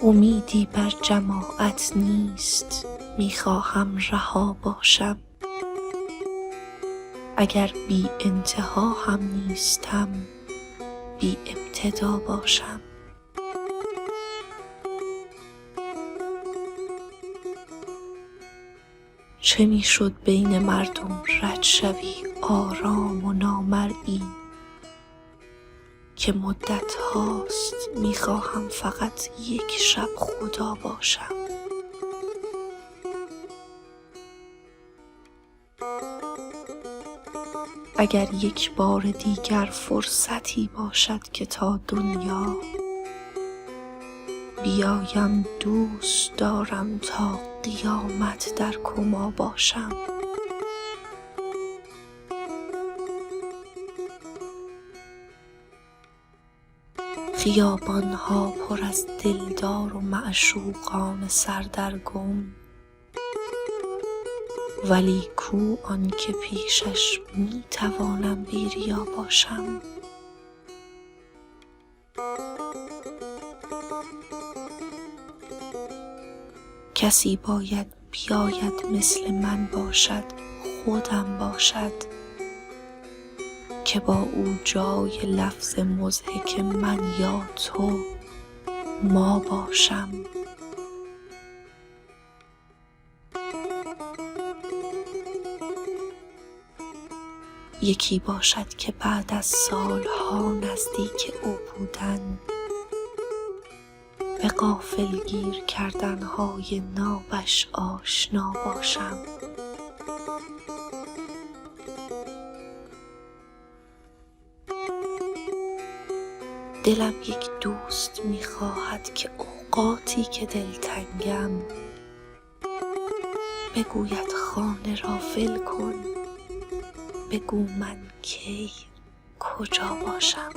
امیدی بر جماعت نیست، میخواهم رها باشم. اگر بی انتها هم نیستم، بی ابتدا باشم. چه میشد بین مردم رد شوی آرام و نامرئی، که مدت هاست میخواهم فقط یک شب خدا باشم. اگر یک بار دیگر فرصتی باشد که تا دنیا بیایم، دوست دارم تا قیامت در کما باشم. خیابانها پر از دلدار و معشوقان سردرگم، ولی کو آن که پیشش میتوانم بی ریا باشم. کسی باید بیاید مثل من باشد، خودم باشد، که با او جای لفظ مضحک من یا تو ما باشم. یکی باشد که بعد از سالها نزدیک او بودن، به غافلگیر کردنهای نابش آشنا باشم. دلم یک دوست میخواهد که اوقاتی که دلتنگم بگوید خانه را ول کن، بگو من کی کجا باشم.